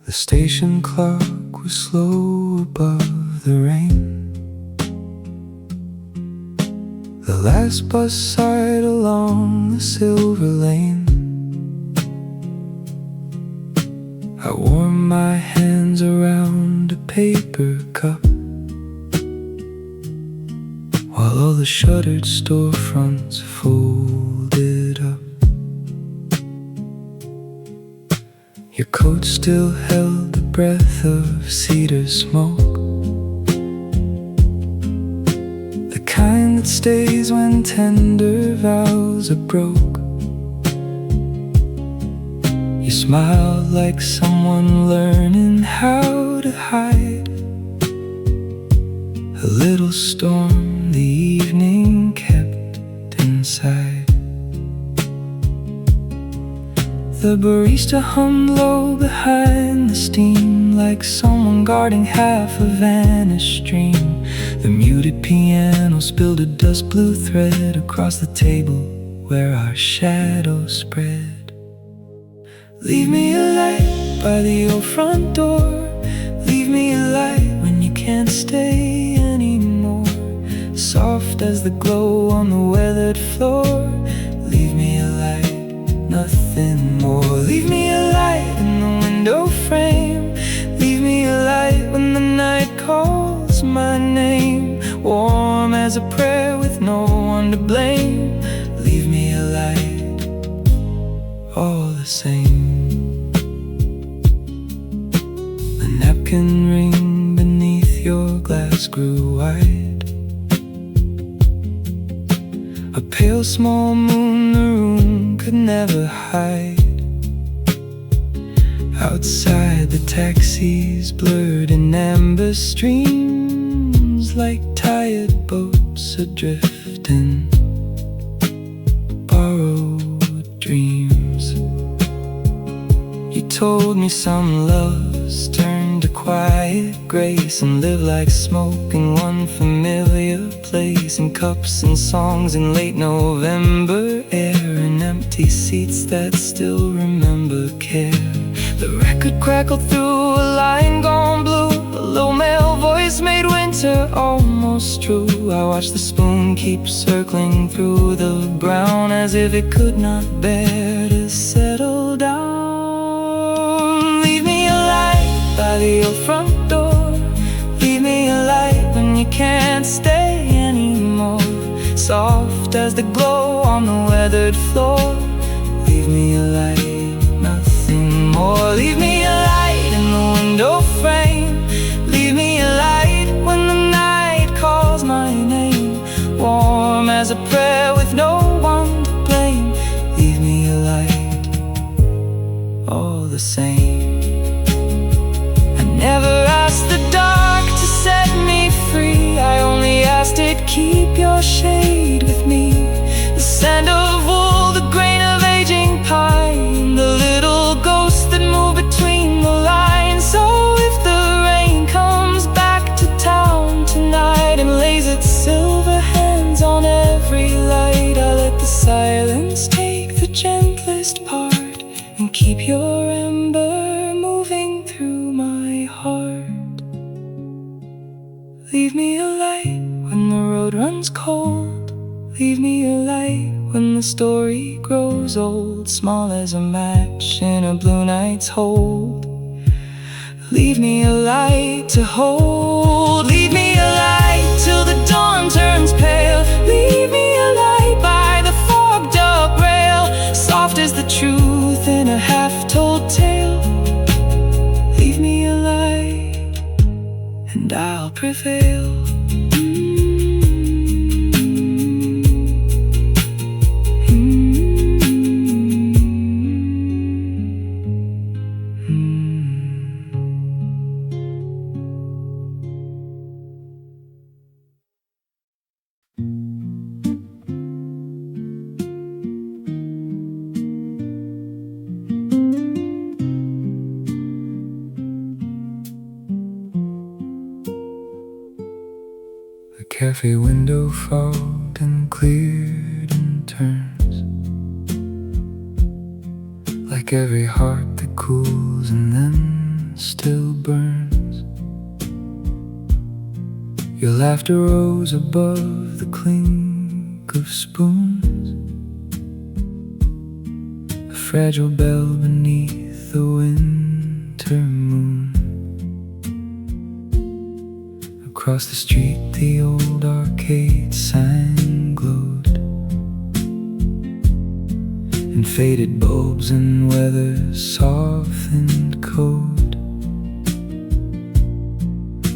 The station clock was slow above the rain. The last bus sighed along the silver lane. I warmed my hands around a paper cup, while all the shuttered storefronts folded up. Your coat still held the breath of cedar smoke, the kind that stays when tender vows are broke. You smiled like someone learning how to hide a little storm the evening kept inside. The barista hummed low behind the steam, like someone guarding half a vanished dream. The muted piano spilled a dust blue thread across the table where our shadows spread. Leave me a light by the old front door. Leave me a light when you can't stay anymore. Soft as the glow on the weathered floor. Leave me a light, nothing more. Leave me a light in the window frame. Leave me a light when the night calls my name. Warm as a prayer with no one to blame. Leave me a light, all the same. The napkin ring beneath your glass grew wide. A pale small moon the room could never hide. Outside the taxis blurred in amber streams, like tired boats adrift in borrowed dreams. You told me some loves turn to quiet grace and live like smoke in one familiar place, in cups and songs in late November air, in empty seats that still remember care. The record crackled through a line gone blue. A low male voice made winter almost true. I watched the spoon keep circling through the brown, as if it could not bear to settle down. Leave me a light by the old front door. Leave me a light when you can't stay anymore. Soft as the glow on the weathered floor. Leave me a light, nothing more. Leave me a light in the window frame. Leave me a light when the night calls my name. Warm as a prayer with no one to blame. Leave me a light, all the same. I never asked the dark to set me free. I only asked it, keep your shade with me. The scent of wool, the grain of aging pine, the little ghosts that move between the lines. So if the rain comes back to town tonight and lays its silver hands on every light, I'll let the silence take the gentlest part and keep your ember moving through my heart. Leave me a light when the road runs cold. Leave me a light when the story grows old, small as a match in a blue night's hold. Leave me a light to hold. Leave me a light till the dawn turns pale. Leave me a light by the fogged up rail, soft as the truth in a half-told tale. Leave me a light and I'll prevail. Cafe window fogged and cleared in turns, like every heart that cools and then Laughter rose above the clink of spoons, a fragile bell beneath the winter moon. Across the street the old arcade sign glowed, and faded bulbs and weather-softened code.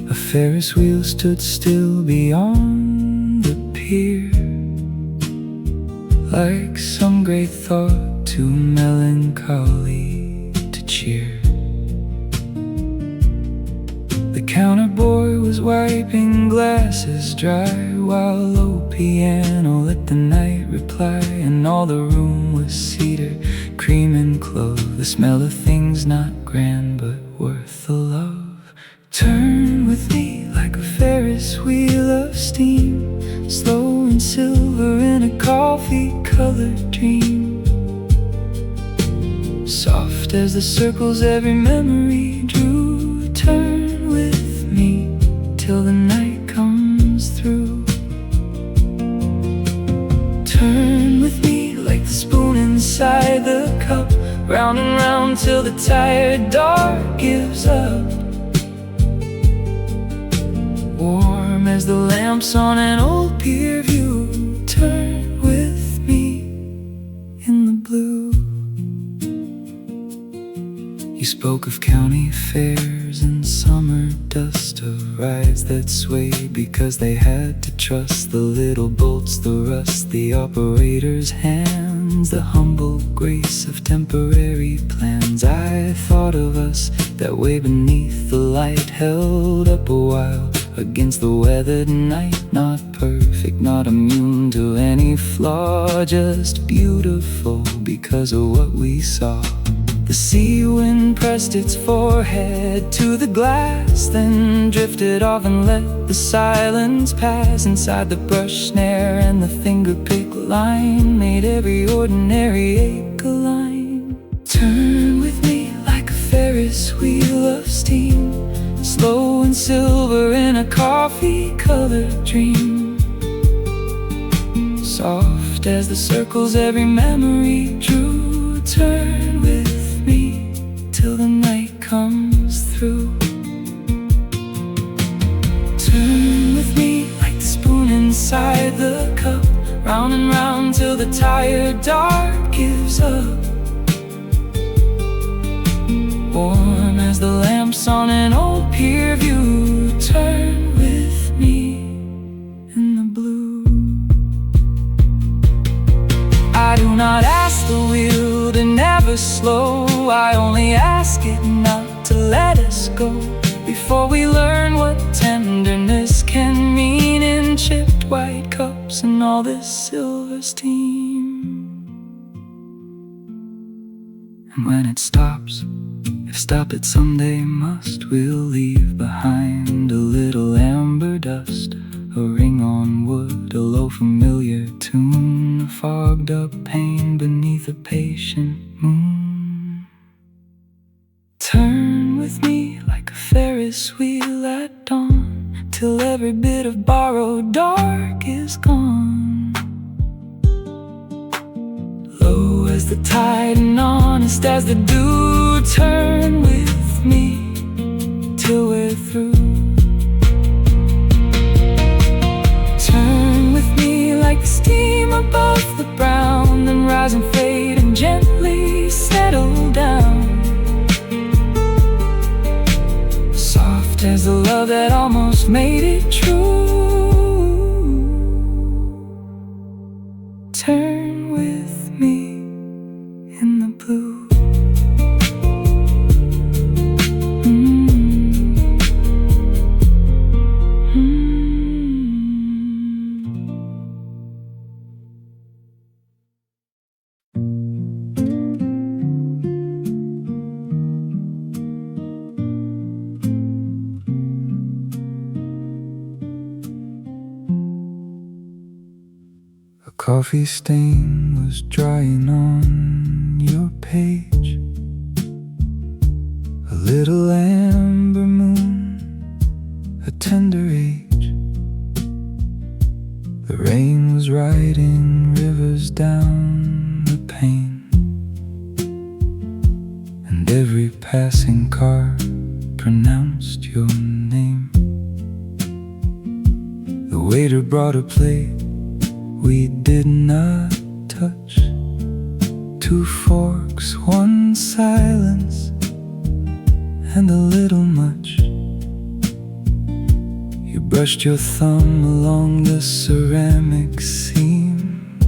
A Ferris wheel stood still beyond the pier, like some great thought too melancholy to cheer. The counter boy was wiping glasses dry, while a low piano let the night reply. And all the room was cedar, cream and clove, the smell of things not grand but worth the love. Turn with me like a Ferris wheel of steam, slow and silver in a coffee-colored dream. Soft as the circles every memory drew. Turn with me till the night comes through. Turn with me like the spoon inside the cup, round and round till the tired dark gives up. Warm as the lamps on an old pier view. Turn with me in the blue. You spoke of county fairs and summer dust, of rides that swayed because they had to trust the little bolts, the rust, the operator's hands, the humble grace of temporary plans. I thought of us that way beneath the light, held up a while against the weathered night. Not perfect, not immune to any flaw, just beautiful because of what we saw. The sea wind pressed its forehead to the glass, then drifted off and let the silence pass. Inside the brush snare and the finger pick line made every ordinary ache a line. Turn with me like a Ferris wheel of steam, slow and silver in a coffee-colored dream. Soft as the circles every memory drew. Turn with me till the night comes through. Turn with me like the spoon inside the cup, round and round till the tired dark gives up. Warm as the lamps on an old pier view. Turn with me in the blue. I do not ask the wheel to never slow, I only ask it not to let us go. Before we learn what tenderness can mean in chipped white cups and all this silver steam. And when it stops, if stop it someday must, we'll leave behind a little amber dust, a ring on wood, a low familiar tune, a fogged up pain beneath a patient moon. Turn with me like a Ferris wheel at dawn, till every bit of borrowed dark is gone. Low as the tide and honest as the dew. Turn with me till we're through. Turn with me like the steam above the brown, then rise and fade and gently settle down. Soft as the love that almost made it true. Turn with me in the blue. A coffee stain was drying on your page, a little amber moon, a tender age. writing rivers down the pane, and every passing car pronounced your name. The waiter brought a plate we did not touch, 2 forks, 1 silence, and a little much. You brushed your thumb along the ceramic seam,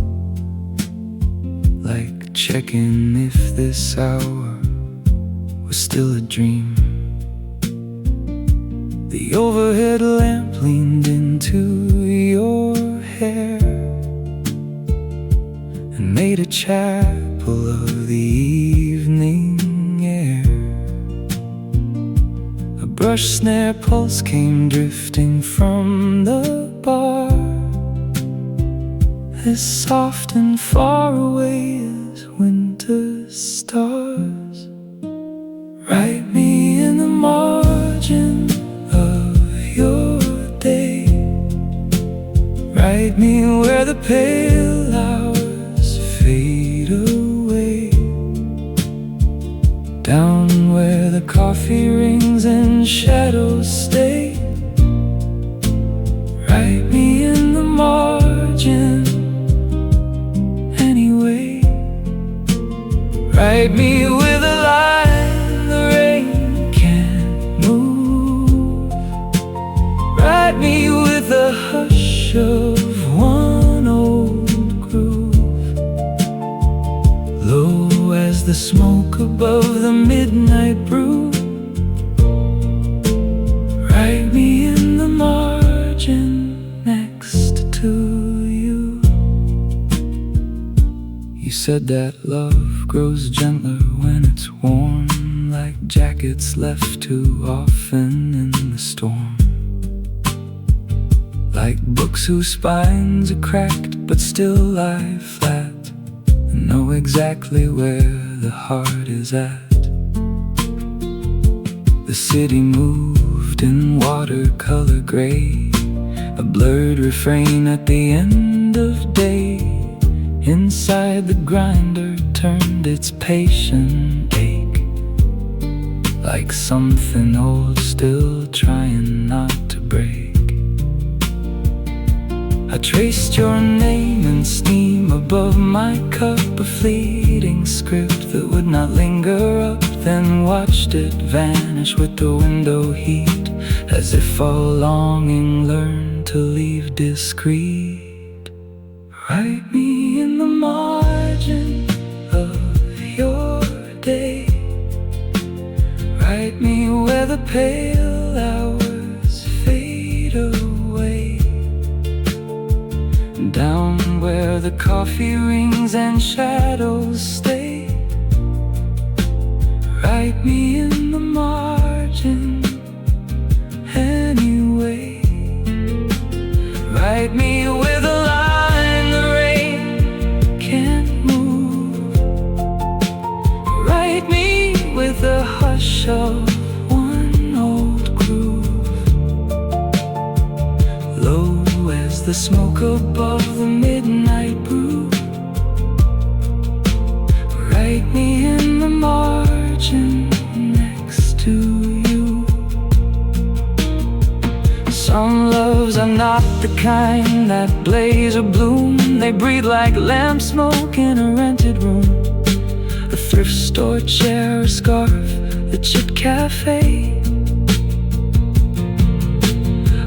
like checking if this hour was still a dream. The overhead lamp leaned into your hair and made a chapel of the evening air. A brush snare pulse came drifting from the bar, as soft and far away as winter stars. Write me in the margin of your day, write me where the pale hours fade away, down where the coffee rings and shadows stay. Write me in the margin anyway. Write me with a line the rain can't move. Write me with the hush of one old groove, low as the smoke above the midnight brew. Write me in the margin next to you. You said that love grows gentler when it's worn, like jackets left too often in the storm, like books whose spines are cracked but still lie flat and know exactly where the heart is at. The city moved in watercolor gray, a blurred refrain at the end of day. Inside the grinder turned its patient ache, like something old still trying not to break. I traced your name in steam above my cup, a fleeting script that would not linger up, then watched it vanish with the window heat, as if all longing learned to leave discreet. Write me in the margin of your day, write me where the pale hours fade away, down where the coffee rings and shadows stay. Write me in the margin anyway. Write me with a line the rain can't move. Write me with the hush of one old groove, low as the smoke above the midnight brew. Write me in the margin next to you. Some loves are not the kind that blaze or bloom. They breathe like lamp smoke in a rented room, a thrift store chair, a scarf, a chit cafe,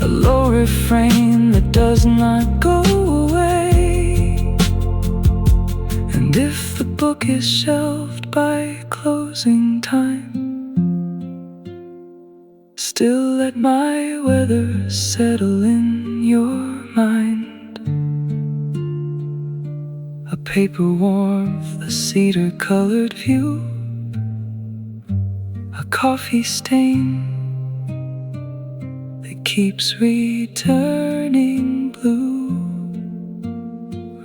a low refrain that does not go away. And if the book is shelved by closing time, still let my weather settle in your mind. A paper warmth, a cedar-colored view, a coffee stain that keeps returning blue.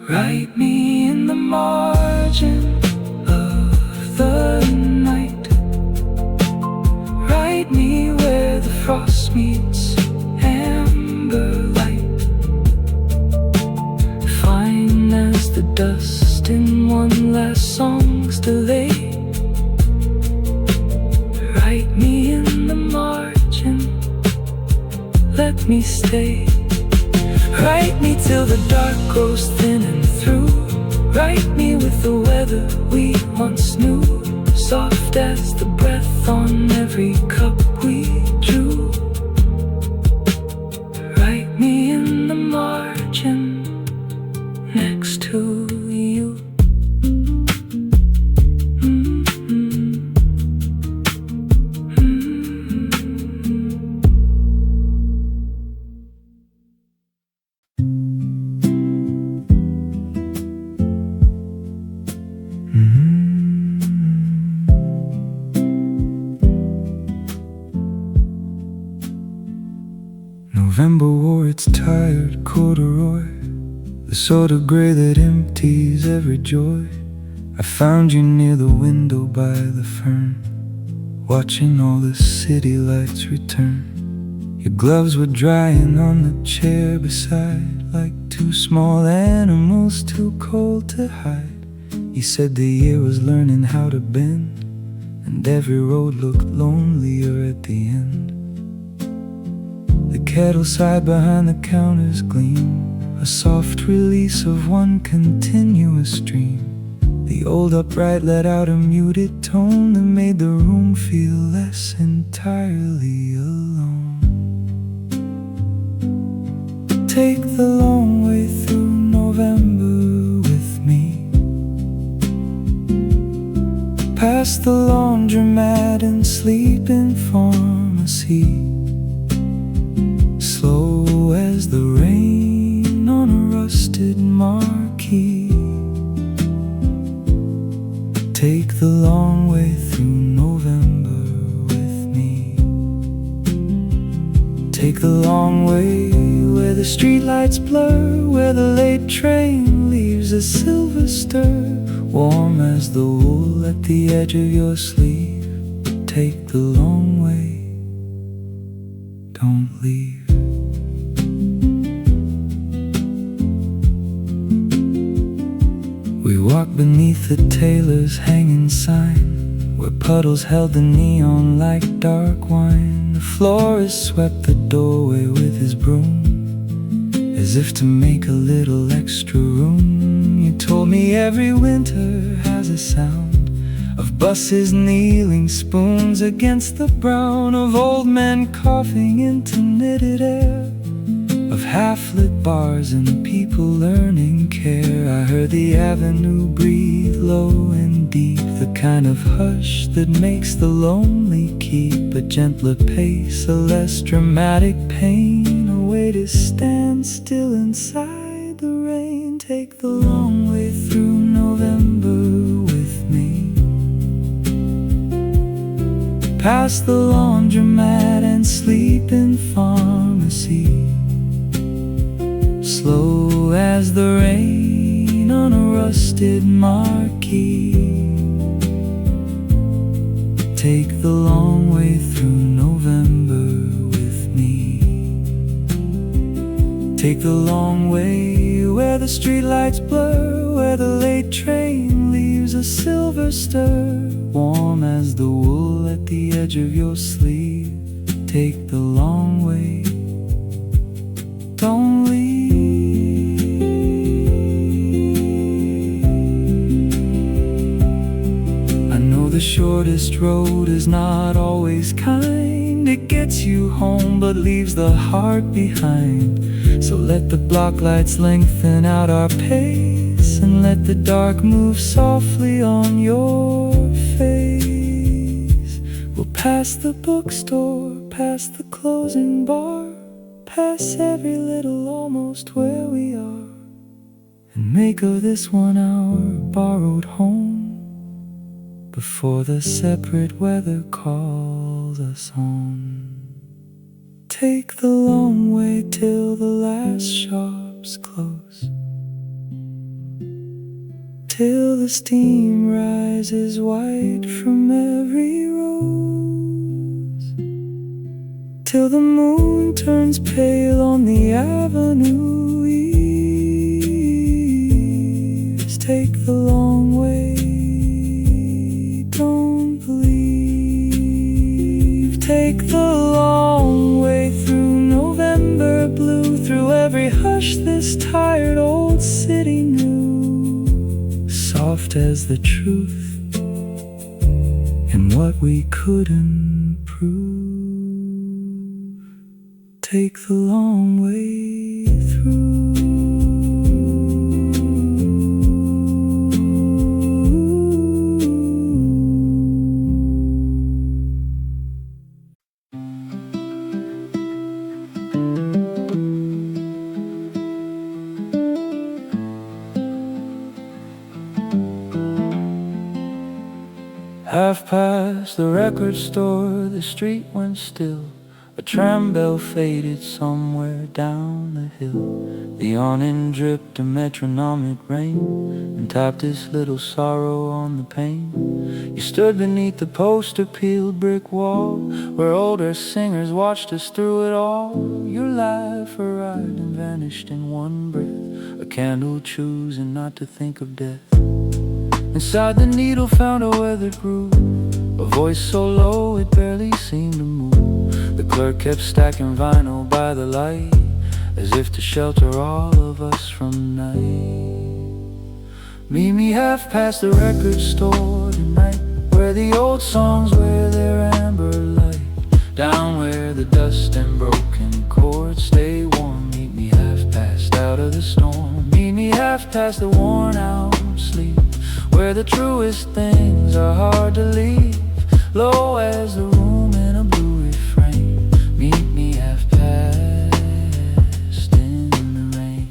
Write me in the margin of the night, write me where the frost meets amber light. Find dust in one last song's delay. Write me in the margin, let me stay. Write me till the dark grows thin and through. Write me with the weather we once knew, soft as the breath on every cup we drew. Write me in the margin next to you. November wore its tired corduroy, the sort of gray that empties every joy. I found you near the window by the fern, watching all the city lights return. Your gloves were drying on the chair beside, like two small animals too cold to hide. You said the year was learning how to bend, and every road looked lonelier at the end. The kettle side behind the counter's gleam, a soft release of one continuous stream. The old upright let out a muted tone that made the room feel less entirely alone. Take the long way through November with me, past the laundromat and sleep-in pharmacy, slow as the rain on a rusted marquee. Take the long way through November with me. Take the long way where the streetlights blur, where the late train leaves a silver stir, warm as the wool at the edge of your sleeve. Take the long way, don't leave. We walked beneath the tailor's hanging sign, where puddles held the neon like dark wine. The florist swept the doorway with his broom, as if to make a little extra room. You told me every winter has a sound of buses kneeling, spoons against the brown, of old men coughing into knitted air, of half-lit bars and people learning care. I heard the avenue breathe low and deep, the kind of hush that makes the lonely keep a gentler pace, a less dramatic pain, a way to stand still inside the rain. Take the long way through November with me, past the laundromat and sleep-in pharmacy, slow as the rain on a rusted marquee. Take the long way through November with me. Take the long way where the streetlights blur, where the late train leaves a silver stir, warm as the wool at the edge of your sleeve. Take the long way, don't leave. The shortest road is not always kind. It gets you home but leaves the heart behind. So let the block lights lengthen out our pace, and let the dark move softly on your face. We'll pass the bookstore, past the closing bar, pass every little almost where we are, and make of this one our borrowed home, before the separate weather calls us home. Take the long way till the last shops close, till the steam rises white from every rose, till the moon turns pale on the avenue eaves, take the long way. Don't believe. Take the long way through November blue, through every hush this tired old city knew. Soft as the truth and what we couldn't prove. Take the long way through. Half past the record store, the street went still. A tram bell faded somewhere down the hill. The awning dripped a metronomic rain and tapped this little sorrow on the pane. You stood beneath the poster-peeled brick wall, where older singers watched us through it all. Your life arrived and vanished in one breath, a candle choosing not to think of death. Inside the needle found a weathered groove, a voice so low it barely seemed to move. The clerk kept stacking vinyl by the light, as if to shelter all of us from night. Meet me half past the record store tonight, where the old songs wear their amber light. Down where the dust and broken chords stay warm. Meet me half past out of the storm. Meet me half past the worn out sleep, where the truest things are hard to leave. Low as the room in a blue refrain. Meet me half past in the rain.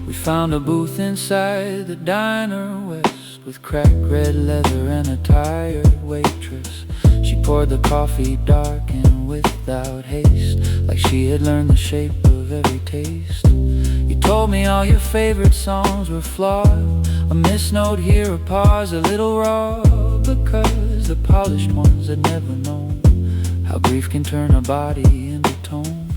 We found a booth inside the diner west, with cracked red leather and a tired waitress. She poured the coffee dark and without haste, like she had learned the shape of every taste. You told me all your favorite songs were flawed, a misnote here, a pause, a little raw, because the polished ones had never known how grief can turn a body into tone.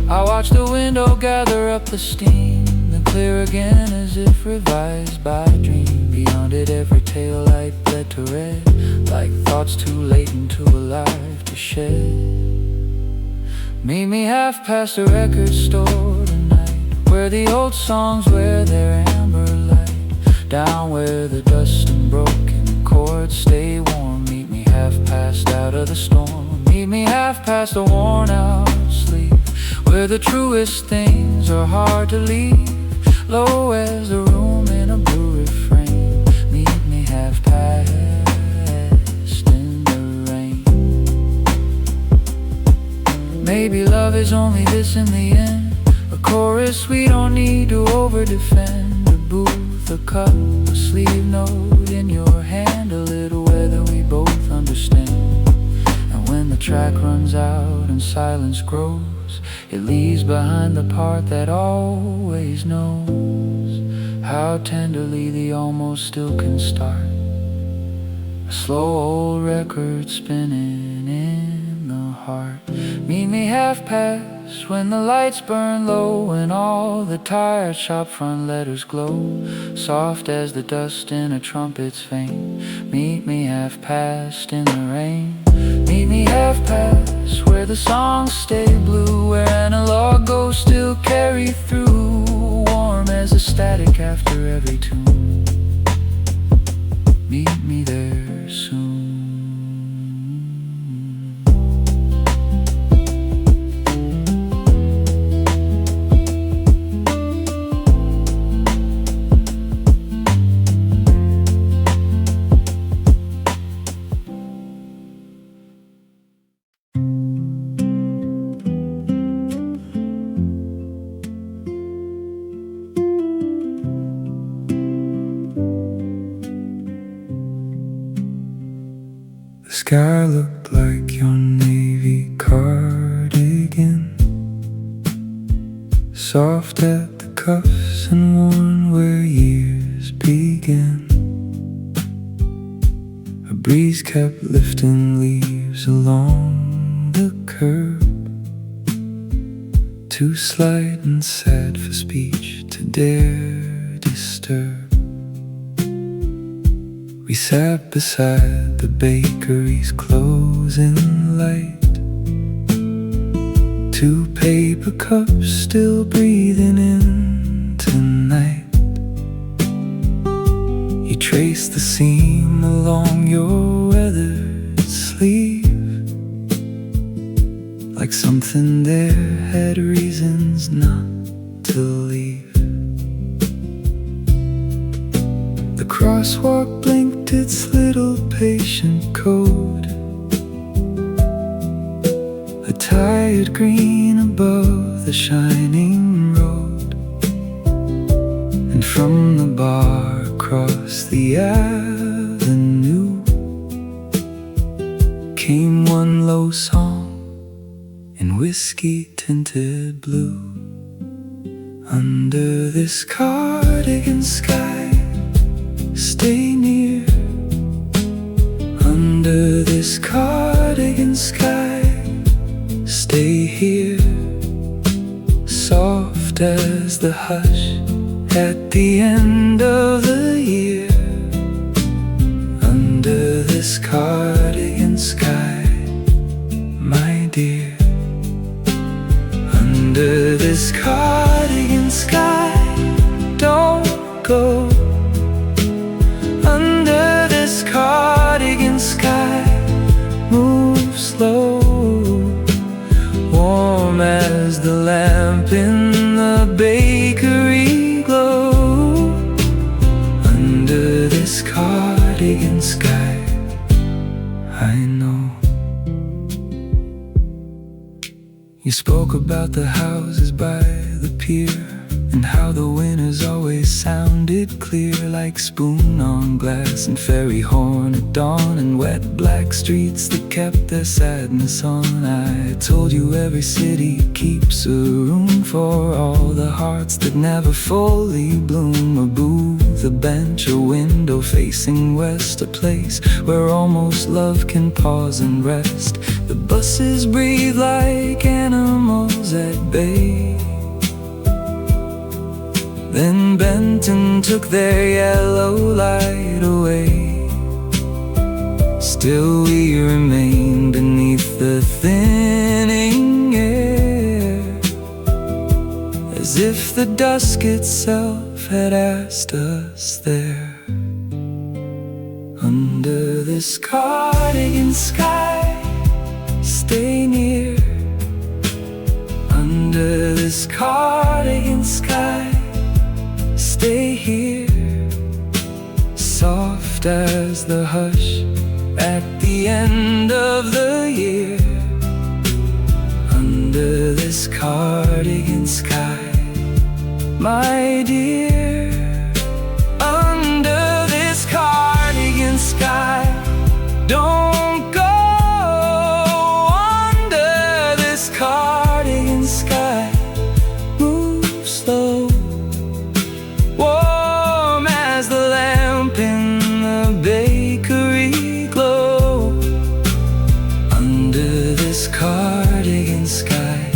I watched the window gather up the steam, then clear again as if revised by a dream. Beyond it every tail light bled to red, like thoughts too latent, too alive to shed. Meet me half past the record store tonight, where the old songs wear their amber light. Down where the dust and broken chords stay warm. Meet me half past out of the storm. Meet me half past the worn out sleep, where the truest things are hard to leave. Low as the room in a blue refrain. Meet me half past in the rain. Maybe love is only this in the end, a chorus we don't need to over-defend. A booth, a cup, a sleeve note in your hand, a little weather we both understand. And when the track runs out and silence grows, it leaves behind the part that always knows how tenderly the almost still can start. A slow old record spinning in the heart. Meet me half past when the lights burn low and all the tired shop front letters glow, soft as the dust in a trumpet's vein. Meet me half past in the rain. Meet me half past where the songs stay blue, where analog ghosts still carry through, warm as a static after every tune. Meet me there soon. The sky looked like your navy cardigan, soft at the cuffs and worn where years began. A breeze kept lifting leaves along the curb, too slight and sad for speech to dare disturb. We sat beside the bakery's closing light, two paper cups still breathing in tonight. You traced the seam along your weathered sleeve, like something there had reasons not to leave. The crosswalk blinked its little patient code, a tired green above the shining road. And from the bar across the avenue came one low song in whiskey-tinted blue. Under this cardigan sky, stay near. Under this cardigan sky, stay here. Soft as the hush at the end of the year. Under this cardigan sky, my dear. Under this cardigan sky, don't go. Under this cardigan sky, move slow. Warm as the lamp in the bakery glow. Under this cardigan sky, I know. You spoke about the houses by the pier, and how the winters always sounded clear, like spoon on glass and fairy horn at dawn, and wet black streets that kept their sadness on. I told you every city keeps a room for all the hearts that never fully bloom. A booth, a bench, a window facing west, a place where almost love can pause and rest. The buses breathe like animals at bay, then bent and took their yellow light away. Still we remain beneath the thinning air, as if the dusk itself had asked us there. Under this cardigan sky, stay near. Under this cardigan sky, stay here. Soft as the hush at the end of the year. Under this cardigan sky, my dear. Under this cardigan sky, don't go. Under this cardigan sky, move slow. Warm as the lamp in the bakery glow. Under this cardigan sky,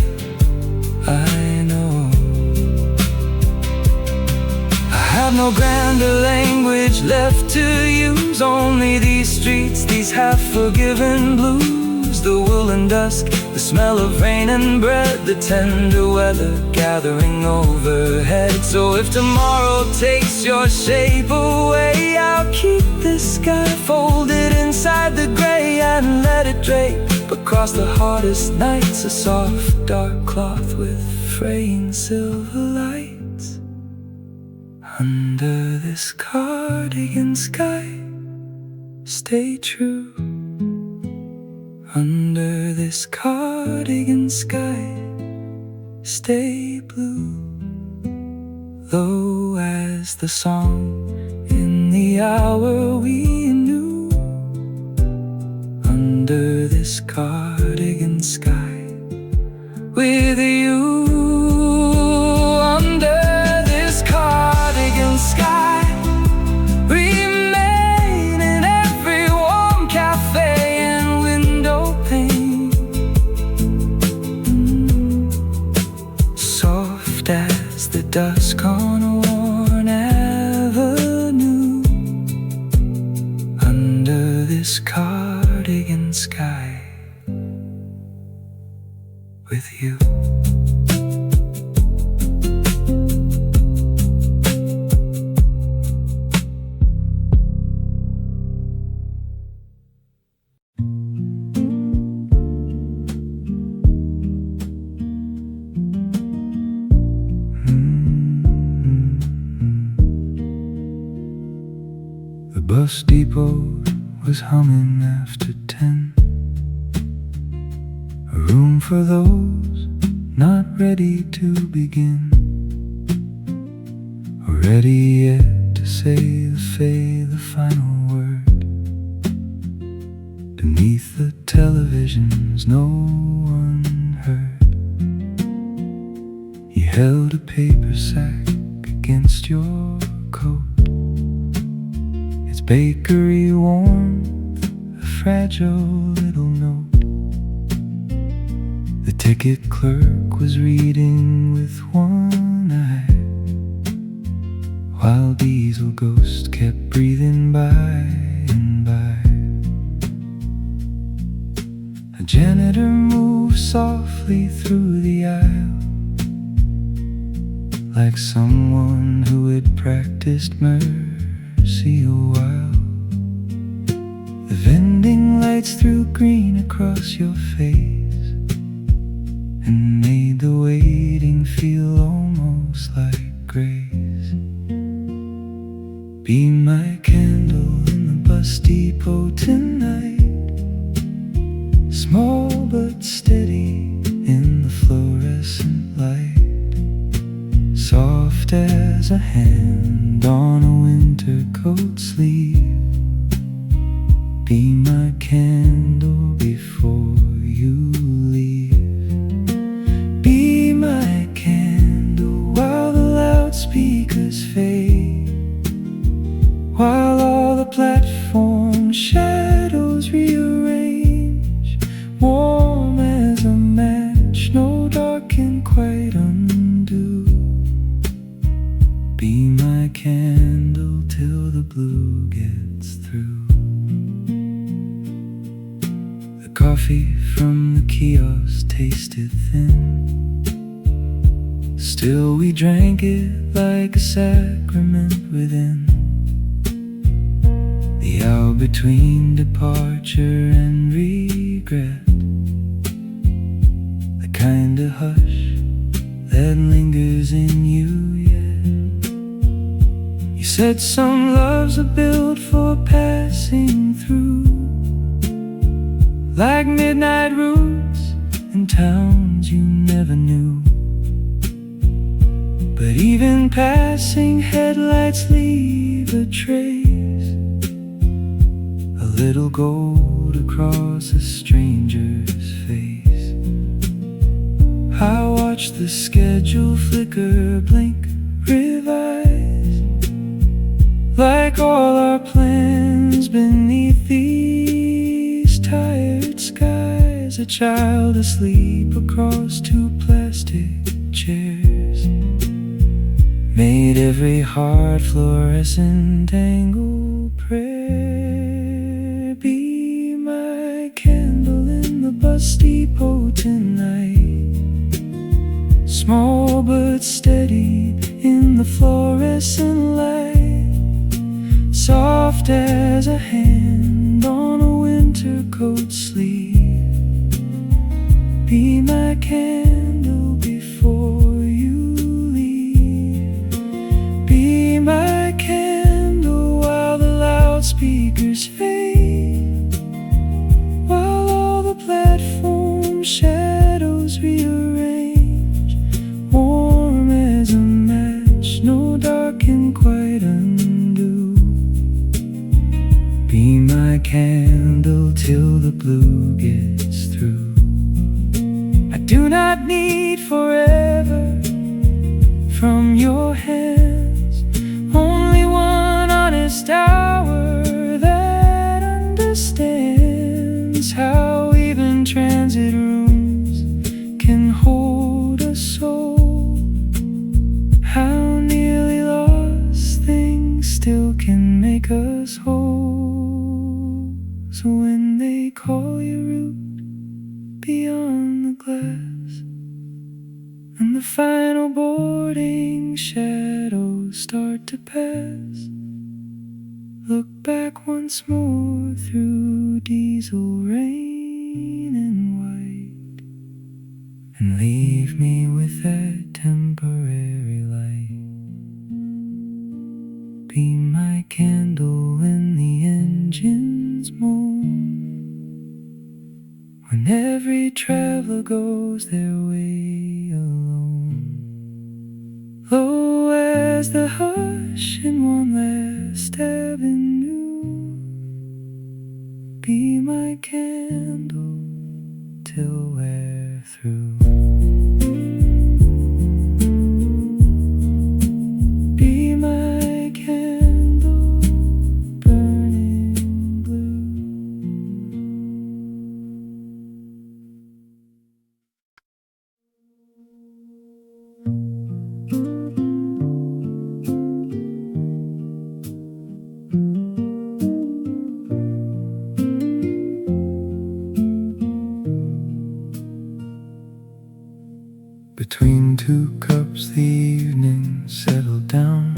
I know. I have no grander language left to use, only these streets, these half-forgiven blues. The woolen dusk, the smell of rain and bread, the tender weather gathering overhead. So if tomorrow takes your shape away, I'll keep this sky folded inside the gray and let it drape across the hardest nights, a soft dark cloth with fraying silver lights. Under this cardigan sky, stay true. Under this cardigan sky, stay blue. Low as the song in the hour we knew. Under this cardigan sky, with you. Under this cardigan sky, remain in every warm the dusk on a worn avenue, under this cardigan sky, with you. The bus depot was humming after 10, a room for those not ready to begin, or ready yet to say the final word. Beneath the televisions no one heard. You held a paper sack against your coat, its bakery warmth a fragile little note. The ticket clerk was reading with one eye, while diesel ghost kept breathing by and by. A janitor moved softly through the aisle, like someone who had practiced mercy a while. The vending lights threw green across your face and made the waiting feel almost like grace. Be my candle in the bus depot tonight, small but steady in the fluorescent light, soft as a hand on a winter coat sleeve. Be my candle before you leave. Be my candle while the loudspeakers fade, while all the platform shadows rearrange, warm as a match, no dark can quite undo. Be my candle till the blue gets through. The coffee from the kiosk tasted thin, still we drank it like a sacrament within. The hour between departure and regret, the kind of hush that lingers in you yet. You said some loves are built for passing through, like midnight routes and towns you never knew. But even passing headlights leave a trace, a little gold across a stranger's face. I watch the schedule flicker, blink, revise, like all our plans beneath these tired skies. A child asleep across two plastic chairs made every heart fluorescent angle prayer. Be my candle in the bus depot tonight, small but steady in the fluorescent light, soft as a hand on a winter coat sleeve. Be my candle before you leave. Be my candle while the loudspeakers fade, while all the platform shadows rearrange, warm as a match, no dark can quite undo. Be my candle till the blue gets through. I do not need forever from your hands, only one honest hour that understands how even transit rooms can hold a soul, final boarding shadows start to pass, look back once more through diesel rain and white, and leave me with that temporary light. Be my candle when the engines moan, when every traveler goes their way alone. Low as the hush in one last avenue, be my candle till we're through. Be my candle burning blue. Between two cups the evening settled down,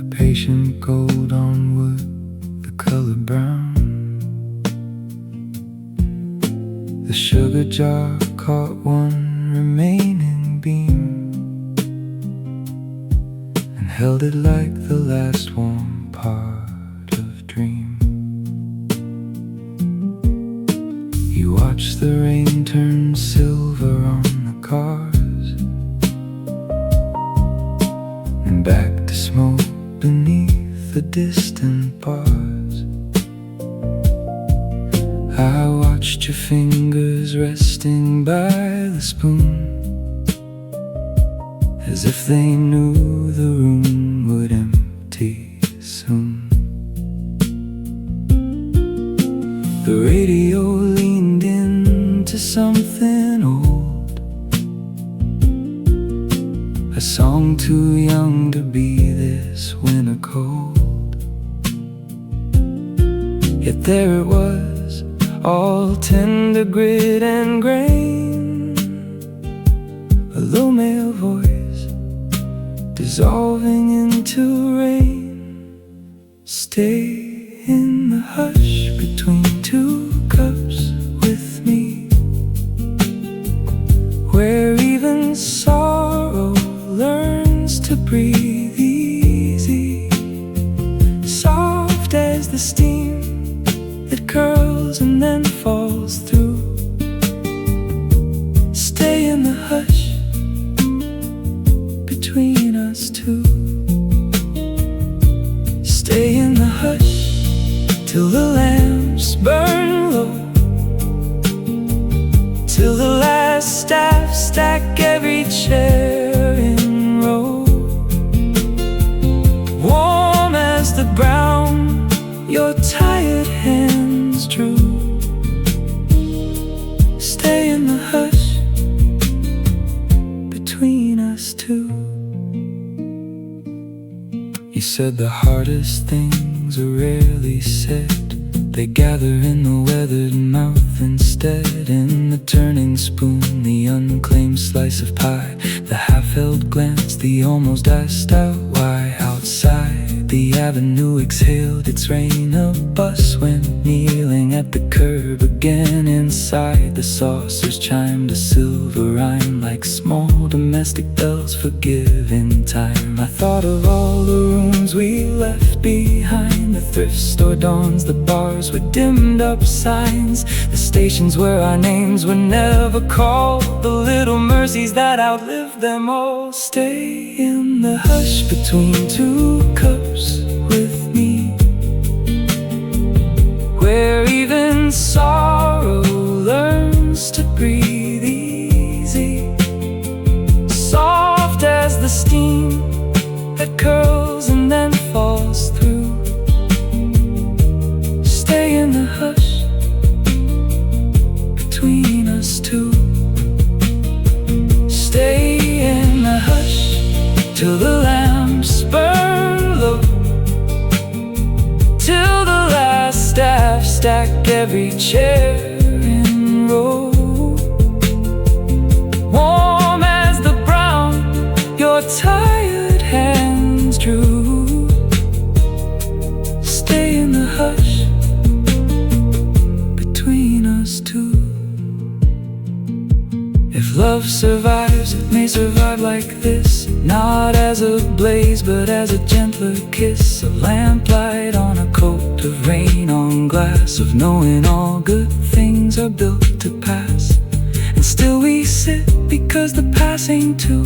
a patient gold on wood, the color brown. The sugar jar caught one remaining beam and held it like the last warm part of dream. You watch the rain turn silver on the cars, and back to smoke beneath the distant bars. I watched your fingers resting by the spoon, as if they knew the room would empty soon. The radio leaned into something old, a song too young to be this winter cold. Yet there it was, all tender grit and grain, a low male voice dissolving into rain. Stay in the hush between two cups with me, where even sorrow learns to breathe easy, soft as the steam that curls and then falls through. Stay in the hush between us two. Stay in the hush till the lamps burn low, till the last staff stack every chair in row. Warm as the brown your tired hands drew. Stay in the hush between us two. You said the hardest things are rarely said, they gather in the weathered mouth instead. In the turning spoon, the unclaimed slice of pie, the half-held glance, the almost asked out why. Outside, the avenue exhaled its rain. A bus went kneeling at the curb again. Inside, the saucers chimed a silver rhyme, like small domestic bells forgive in time. I thought of all the rooms we left behind, the thrift store dawns, the bars with dimmed up signs, the stations where our names were never called, the little mercies that outlived them all. Stay in the hush between two cups with me, where even sorrow learns to breathe easy, soft as the steam that curls and then falls through. Stay in the hush between us two. Stay in the hush till the lamps burn low, till the last staff stack every chair in row. If love survives, it may survive like this, not as a blaze, but as a gentler kiss of lamplight on a coat of rain on glass, of knowing all good things are built to pass. And still we sit because the passing too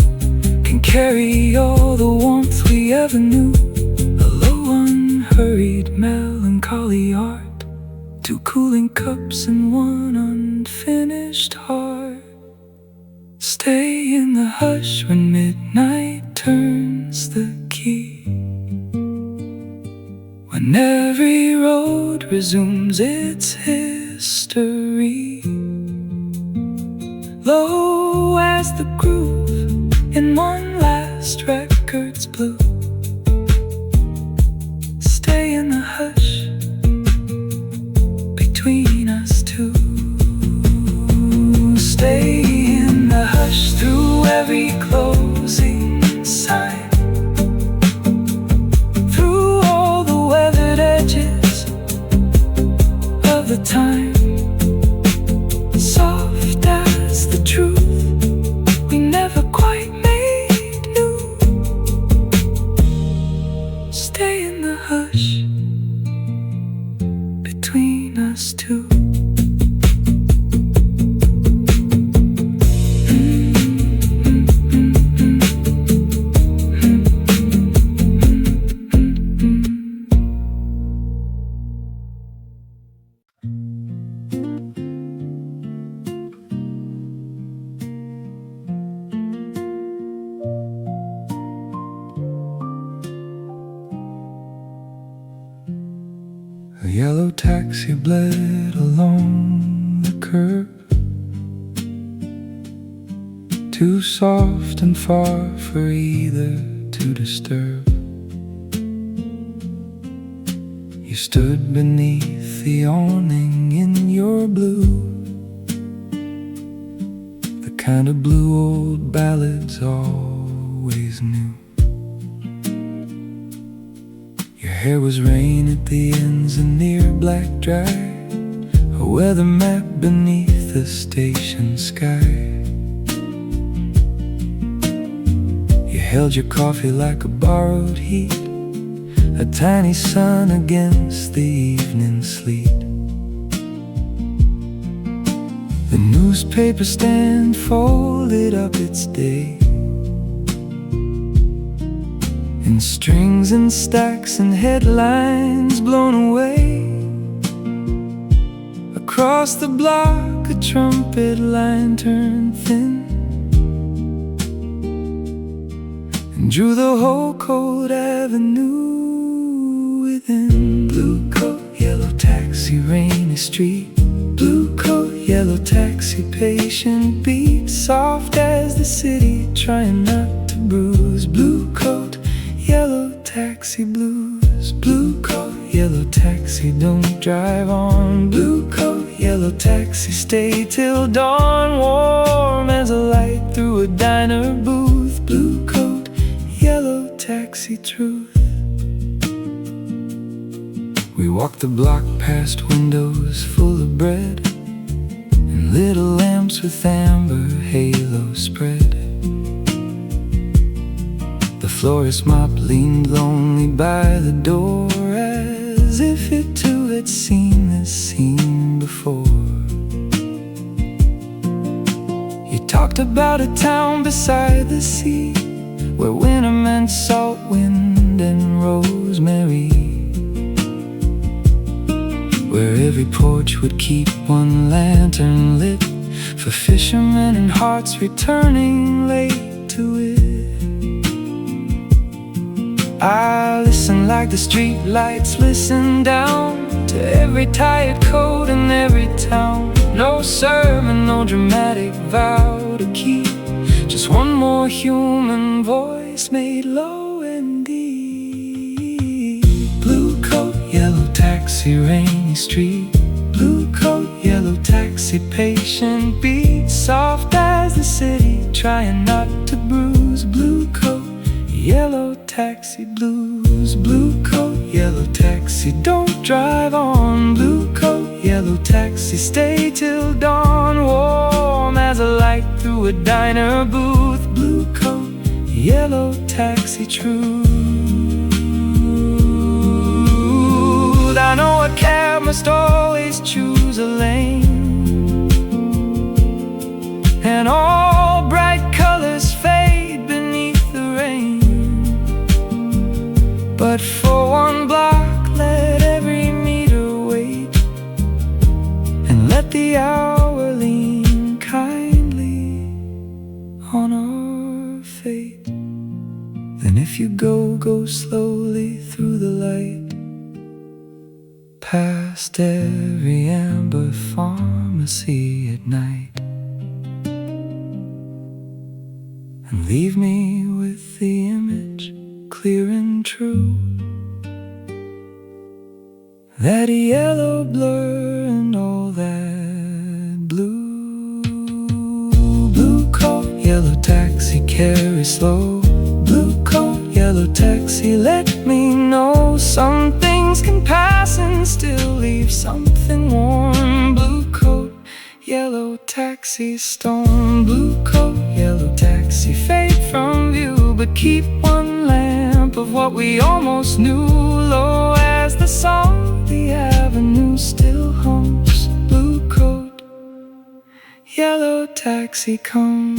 can carry all the warmth we ever knew. A low, unhurried, melancholy art, two cooling cups and one unfinished heart. Stay in the hush when midnight turns the key, when every road resumes its history. Low as the groove in one last record's blue. Stay in the hush between us two. Stay in the hush through every closing sign, through all the weathered edges of the time. Soft as the truth we never quite made new. Stay in the hush between us two. A yellow taxi bled along the curb, too soft and far for either to disturb. You stood beneath the awning in your blue, the kind of blue old ballads always knew. Your hair was rain at the ends and near black dry, a weather map beneath the station sky. You held your coffee like a borrowed heat, a tiny sun against the evening sleet. The newspaper stand folded up its day in strings and stacks and headlines blown away. Across the block a trumpet line turned thin and drew the whole cold avenue within. Blue coat, yellow taxi, rainy street. Blue coat, yellow taxi, patient beat, soft as the city, trying not to bruise. Blue coat, yellow taxi blues. Blue coat, yellow taxi, don't drive on. Blue coat, yellow taxi, stay till dawn, warm as a light through a diner booth. Blue coat, yellow taxi, truth. We walked the block past windows full of bread and little lamps with amber halos spread. The florist mop leaned lonely by the door, as if it too had seen this scene before. You talked about a town beside the sea, where winter meant salt wind and rosemary, where every porch would keep one lantern lit for fishermen and hearts returning late to it. I listen like the street lights listen down to every tired coat in every town. No sermon, no dramatic vow to keep, just one more human voice made low and deep. Blue coat, yellow taxi, rainy street. Blue coat, yellow taxi, patient beat, soft as the city, trying not to bruise. Blue coat, yellow taxi blues. Blue coat, yellow taxi, don't drive on. Blue coat, yellow taxi, stay till dawn, warm as a light through a diner booth. Blue coat, yellow taxi, truth. I know a cab must always choose a lane, and all bright colors fade beneath the rain. But for one block, let every meter wait, and let the hour lean kindly on our fate. Then if you go, go slowly through the light, past every amber pharmacy at night, and leave me with the image clear and true, that yellow blur and all that blue. Blue coat, yellow taxi, carry slow. Blue coat, yellow taxi, let me know some things can pass and still leave something warm. Blue coat, yellow taxi, stone. Blue coat, yellow taxi, fade from view, but keep one lamp of what we almost knew. Low as the song, the avenue still hums. Blue coat, yellow taxi comes.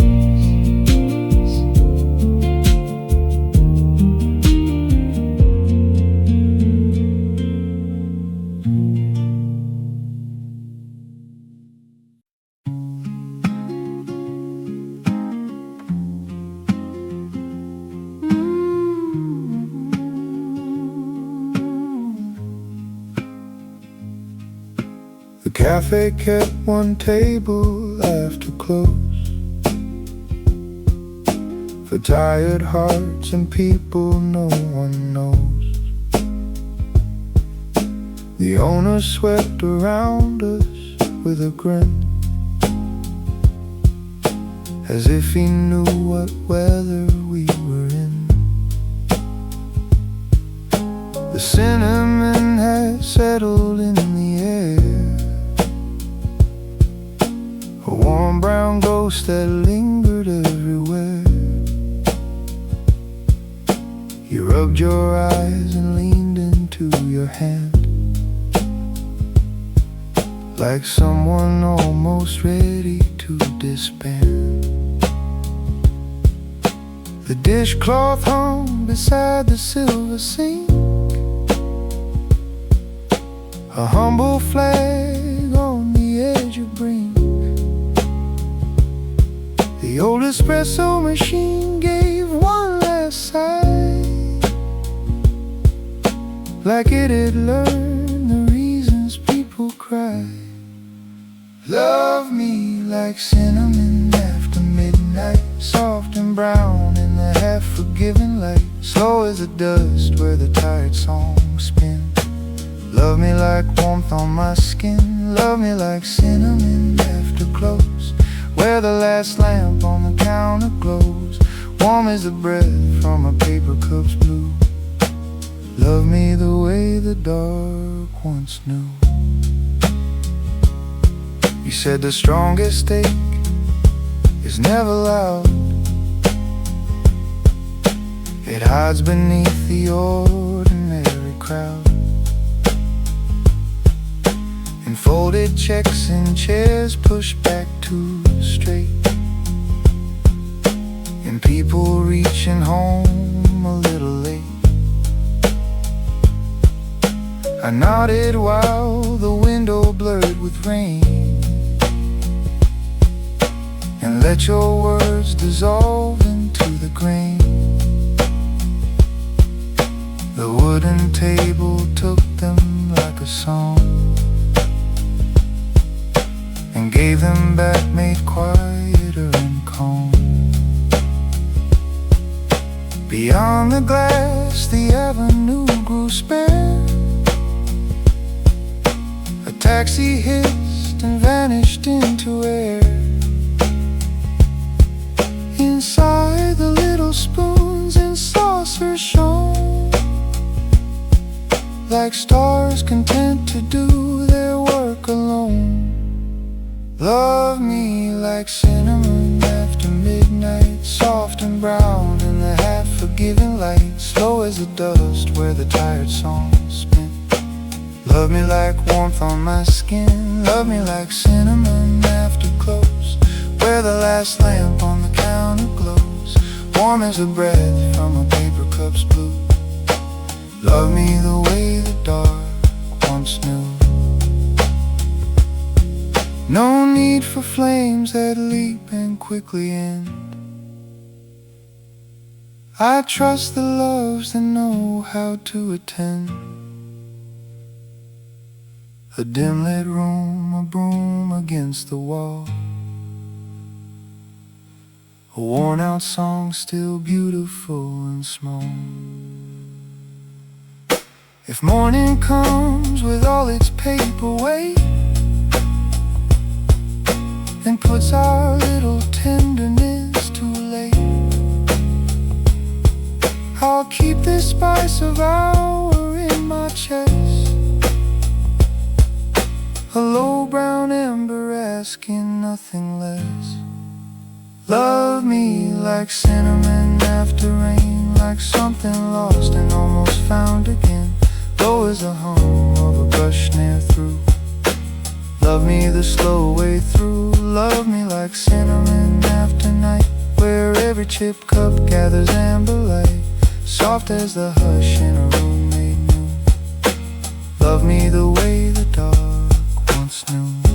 The cafe kept one table after close, for tired hearts and people no one knows. The owner swept around us with a grin, as if he knew what weather we were in. The cinnamon had settled in the air, a warm brown ghost that lingered everywhere. You rubbed your eyes and leaned into your hand, like someone almost ready to disband. The dishcloth hung beside the silver sink, a humble flag on the edge of brink. The old espresso machine gave one last sigh, like it had learned the reasons people cry. Love me like cinnamon after midnight, soft and brown in the half-forgiving light, slow as the dust where the tired songs spin. Love me like warmth on my skin, love me like cinnamon after close, where the last lamp on the counter glows, warm as the breath from a paper cup's blue. Love me the way the dark once knew. You said the strongest ache is never loud, it hides beneath the ordinary crowd. In folded checks and chairs pushed back too straight, and people reaching home a little late. I nodded while the window blurred with rain, and let your words dissolve into the grain. The wooden table took them like a song, and gave them back made quieter and calm. Beyond the glass the avenue grew spare, a taxi hissed and vanished into air. Inside the little spoons and saucers shone, like stars content to do their work alone. Love me like cinnamon after midnight, soft and brown in the half-forgiving light, slow as the dust where the tired songs spin. Love me like warmth on my skin, love me like cinnamon after close, where the last lamp on the counter glows, warm as a breath from a paper cup's blue. Love me the way the dark once knew. No need for flames that leap and quickly end. I trust the loves that know how to attend. A dim-lit room, a broom against the wall, a worn-out song still beautiful and small. If morning comes with all its paperweight and puts our little tenderness too late, I'll keep this spice of hour in my chest, a low brown ember asking nothing less. Love me like cinnamon after rain, like something lost and almost found again, low as the hum of a brush near through. Love me the slow way through. Love me like cinnamon after night, where every chipped cup gathers amber light, soft as the hush in a room made new. Love me the way the dark once knew.